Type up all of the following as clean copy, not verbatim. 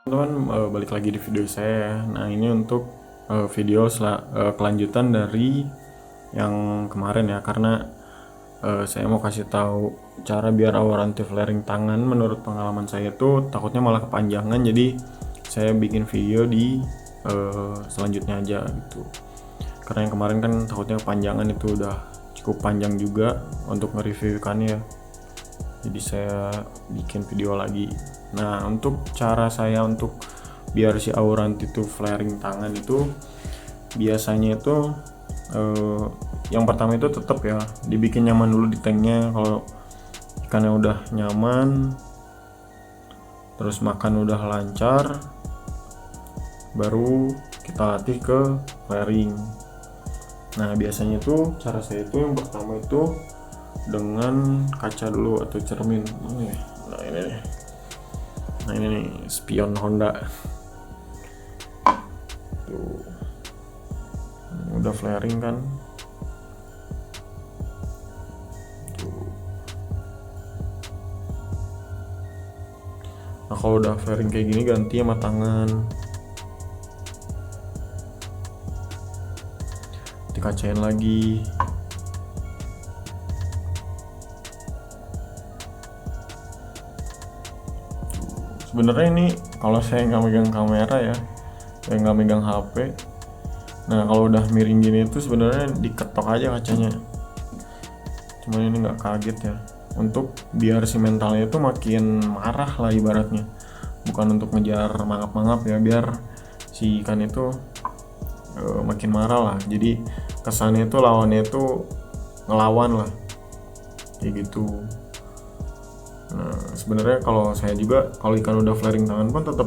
Teman-teman, balik lagi di video saya ya. Nah, ini untuk video kelanjutan dari yang kemarin ya, karena saya mau kasih tahu cara biar aura anti flaring tangan. Menurut pengalaman saya itu takutnya malah kepanjangan, jadi saya bikin video di selanjutnya aja gitu. Karena yang kemarin kan takutnya kepanjangan, itu udah cukup panjang juga untuk nge-reviewkannya ya. Jadi saya bikin video lagi. Nah, untuk cara saya untuk biar si aura anti flaring tangan itu biasanya itu yang pertama itu tetap ya dibikin nyaman dulu di tanknya. Kalau ikannya udah nyaman, terus makan udah lancar, baru kita latih ke flaring. Nah, biasanya itu cara saya itu yang pertama itu dengan kaca dulu atau cermin. Nah ini nih spion Honda tuh, udah flaring kan tuh. Nah, kalau udah flaring kayak gini ganti sama tangan, dikacain lagi. Sebenarnya ini kalau saya nggak megang kamera ya, saya nggak megang HP. Nah, kalau udah miring gini itu sebenarnya diketok aja kacanya. Cuman ini nggak kaget ya, untuk biar si mentalnya itu makin marah lah ibaratnya. Bukan untuk ngejar mangap-mangap ya, biar si ikan itu makin marah lah. Jadi kesannya itu lawannya itu ngelawan lah, kayak gitu. Nah, sebenarnya kalau saya juga kalau ikan udah flaring tangan pun tetap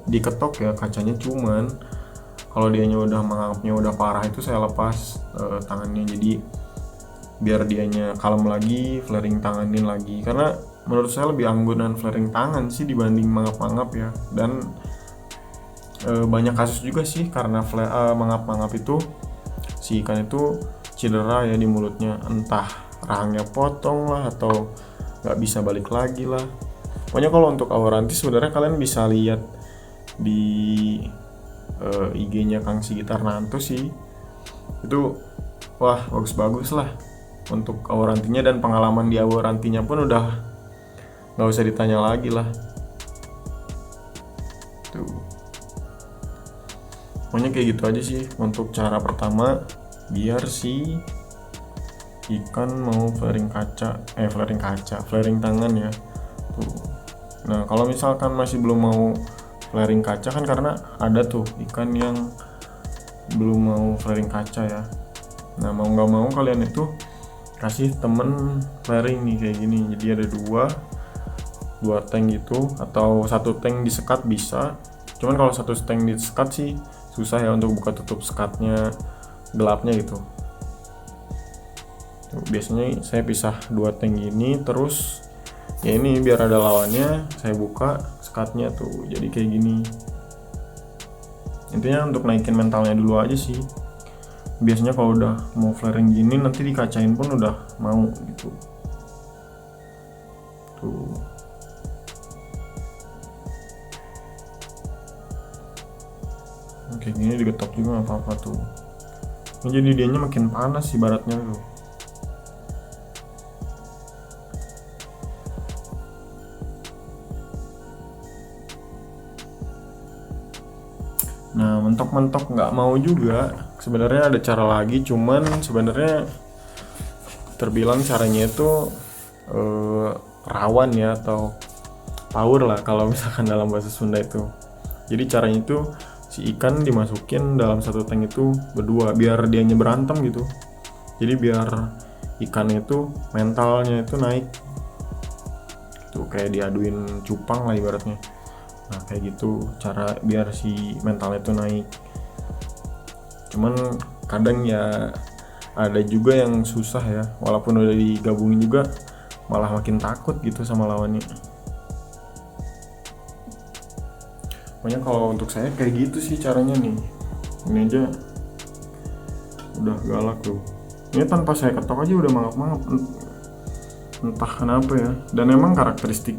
diketok ya kacanya. Cuman kalau dianya udah menganggapnya udah parah itu saya lepas tangannya, jadi biar dianya kalem lagi, flaring tanganin lagi. Karena menurut saya lebih anggunan flaring tangan sih dibanding mangap-mangap ya. Dan banyak kasus juga sih karena mangap-mangap itu si ikan itu cedera ya di mulutnya, entah rahangnya potong lah atau nggak bisa balik lagi lah. Pokoknya kalau untuk aura anti sebenarnya kalian bisa lihat di IG-nya Kang Sigitar Nanto sih, itu wah bagus-bagus lah untuk aura antinya, dan pengalaman di aura antinya pun udah nggak usah ditanya lagi lah tuh. Pokoknya kayak gitu aja sih untuk cara pertama biar si ikan mau flaring tangan ya tuh. Nah, kalau misalkan masih belum mau flaring kaca kan, karena ada tuh ikan yang belum mau flaring kaca ya. Nah, mau nggak mau kalian itu kasih temen flaring nih kayak gini. Jadi ada dua tank gitu, atau satu tank disekat bisa. Cuman kalau satu tank disekat sih susah ya untuk buka tutup sekatnya, gelapnya gitu. Biasanya saya pisah dua tank ini, terus ya ini biar ada lawannya saya buka sekatnya tuh, jadi kayak gini. Intinya untuk naikin mentalnya dulu aja sih. Biasanya kalau udah mau flaring gini nanti dikacain pun udah mau gitu tuh. Kayak gini digetok juga gak apa-apa tuh. Jadi dianya makin panas ibaratnya tuh. Nah, mentok-mentok nggak mau juga, sebenarnya ada cara lagi. Cuman sebenarnya terbilang caranya itu rawan ya, atau power lah kalau misalkan dalam bahasa Sunda itu. Jadi caranya itu si ikan dimasukin dalam satu tank itu berdua, biar dianya berantem gitu. Jadi biar ikan itu mentalnya itu naik tuh, kayak diaduin cupang lah ibaratnya. Nah, kayak gitu cara biar si mentalnya itu naik. Cuman kadang ya ada juga yang susah ya, walaupun udah digabungin juga malah makin takut gitu sama lawannya. Pokoknya kalau untuk saya kayak gitu sih caranya nih. Ini aja udah galak tuh. Ini tanpa saya ketok aja udah mangap-mangap, entah kenapa ya. Dan emang karakteristik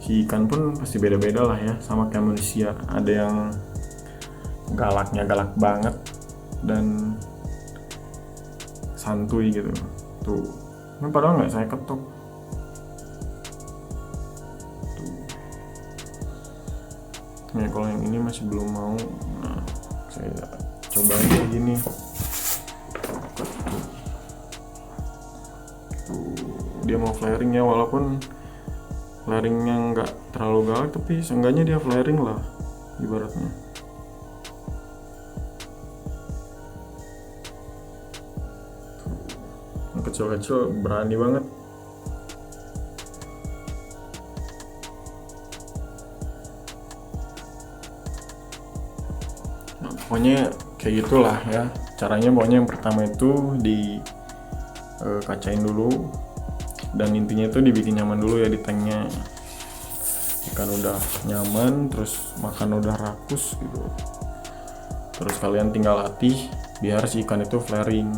Si ikan pun pasti beda-beda lah ya, sama kayak manusia. Ada yang galaknya galak banget dan santuy gitu. Tuh, ini padahal nggak saya ketok. Tuh. Nih kalau yang ini masih belum mau, nah saya coba kayak gini. Tuh, dia mau flaring ya, walaupun flaringnya nggak terlalu galak, tapi seenggaknya dia flaring lah ibaratnya. Yang kecil-kecil berani banget. Nah, pokoknya kayak gitulah ya caranya. Pokoknya yang pertama itu di kacain dulu, dan intinya itu dibikin nyaman dulu ya di tanknya. Ikan udah nyaman, terus makan udah rakus gitu, terus kalian tinggal latih biar si ikan itu flaring.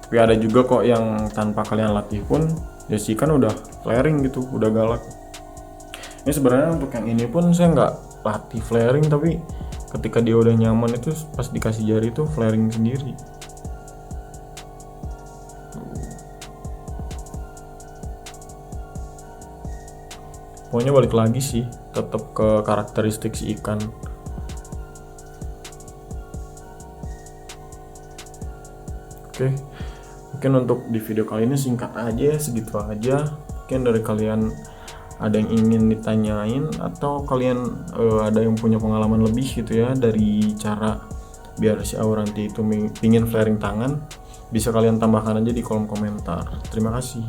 Tapi ada juga kok yang tanpa kalian latih pun ya si ikan udah flaring gitu, udah galak. Ini sebenarnya untuk yang ini pun saya nggak latih flaring, tapi ketika dia udah nyaman itu pas dikasih jari itu flaring sendiri. Pokoknya balik lagi sih, tetap ke karakteristik si ikan. Oke, mungkin untuk di video kali ini singkat aja, segitu aja. Mungkin dari kalian ada yang ingin ditanyain, atau kalian ada yang punya pengalaman lebih gitu ya dari cara biar si Auranti itu pingin flaring tangan, bisa kalian tambahkan aja di kolom komentar. Terima kasih.